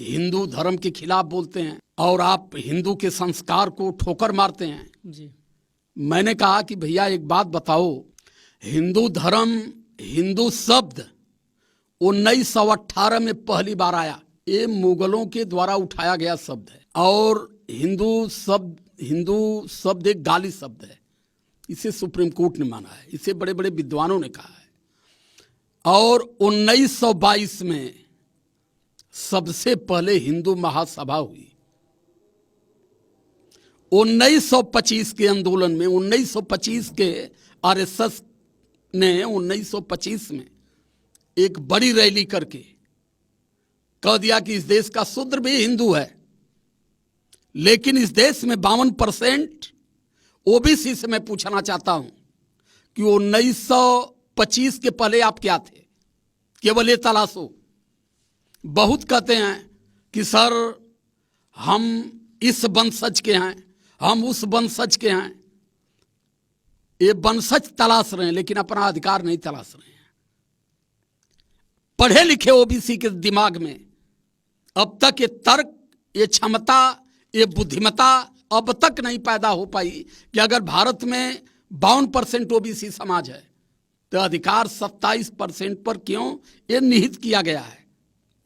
हिंदू धर्म के खिलाफ बोलते हैं और आप हिंदू के संस्कार को ठोकर मारते हैं जी। मैंने कहा कि भैया एक बात बताओ, हिंदू धर्म, हिंदू शब्द 1918 में पहली बार आया। ये मुगलों के द्वारा उठाया गया शब्द है और हिंदू शब्द एक गाली शब्द है। इसे सुप्रीम कोर्ट ने माना है, इसे बड़े बड़े विद्वानों ने कहा है। और 1922 में सबसे पहले हिंदू महासभा हुई। 1925 के आंदोलन में, 1925 के आरएसएस ने 1925 में एक बड़ी रैली करके कह दिया कि इस देश का शूद्र भी हिंदू है, लेकिन इस देश में 52% ओबीसी से मैं पूछना चाहता हूं कि 1925 के पहले आप क्या थे? केवल ये तलाशो। बहुत कहते हैं कि सर हम इस वंशज के हैं, हम उस वंशज के हैं। ये वंशज तलाश रहे हैं लेकिन अपना अधिकार नहीं तलाश रहे हैं। पढ़े लिखे ओबीसी के दिमाग में अब तक ये तर्क, ये क्षमता, ये बुद्धिमत्ता अब तक नहीं पैदा हो पाई कि अगर भारत में 52% ओबीसी समाज है तो अधिकार 27% पर क्यों ये निहित किया गया है।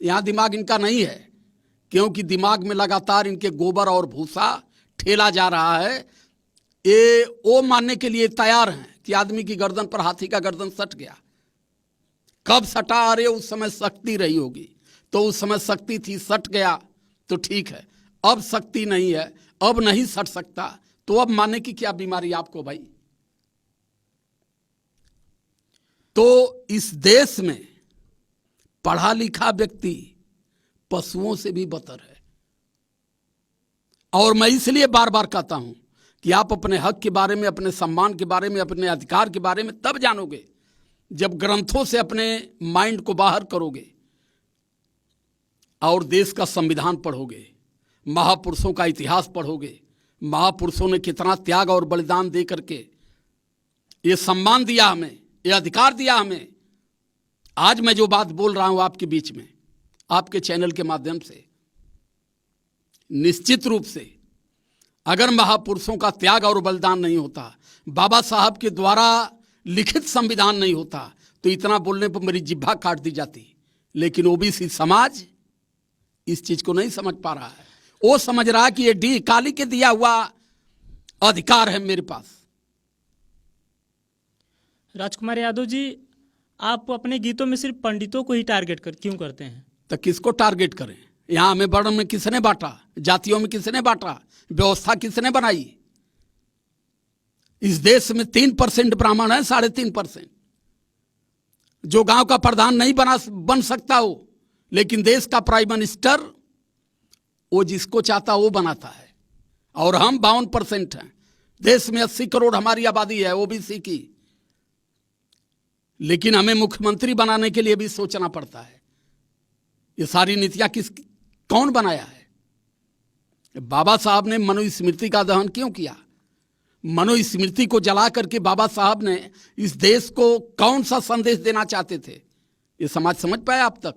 यहां दिमाग इनका नहीं है, क्योंकि दिमाग में लगातार इनके गोबर और भूसा ठेला जा रहा है। ये वो मानने के लिए तैयार हैं कि आदमी की गर्दन पर हाथी का गर्दन सट गया। कब सटा? अरे उस समय शक्ति रही होगी, तो उस समय शक्ति थी, सट गया तो ठीक है। अब शक्ति नहीं है, अब नहीं सट सकता, तो अब मानने की क्या बीमारी आपको भाई? तो इस देश में पढ़ा लिखा व्यक्ति पशुओं से भी बदतर है। और मैं इसलिए बार बार कहता हूं कि आप अपने हक के बारे में, अपने सम्मान के बारे में, अपने अधिकार के बारे में तब जानोगे जब ग्रंथों से अपने माइंड को बाहर करोगे और देश का संविधान पढ़ोगे, महापुरुषों का इतिहास पढ़ोगे। महापुरुषों ने कितना त्याग और बलिदान दे करके ये सम्मान दिया हमें, ये अधिकार दिया हमें। आज मैं जो बात बोल रहा हूं आपके बीच में, आपके चैनल के माध्यम से, निश्चित रूप से अगर महापुरुषों का त्याग और बलिदान नहीं होता, बाबा साहब के द्वारा लिखित संविधान नहीं होता, तो इतना बोलने पर मेरी जिह्वा काट दी जाती। लेकिन ओबीसी समाज इस चीज को नहीं समझ पा रहा है। वो समझ रहा है कि ये डी काली के दिया हुआ अधिकार है मेरे पास। राजकुमार यादव जी, आप अपने गीतों में सिर्फ पंडितों को ही टारगेट क्यों करते हैं? तो किसको टारगेट करें? यहां हमें वर्ण में किसने बांटा? जातियों में किसने बांटा? व्यवस्था किसने बनाई? इस देश में 3% ब्राह्मण है, 3.5%। जो गांव का प्रधान नहीं बन सकता हो, लेकिन देश का प्राइम मिनिस्टर वो जिसको चाहता वो बनाता है। और हम 52% हैं। देश में 80 करोड़ हमारी आबादी है ओबीसी की, लेकिन हमें मुख्यमंत्री बनाने के लिए भी सोचना पड़ता है। ये सारी नीतियां कौन बनाया है? बाबा साहब ने मनुस्मृति का दहन क्यों किया? मनुस्मृति को जला करके बाबा साहब ने इस देश को कौन सा संदेश देना चाहते थे? ये समाज समझ पाया अब तक?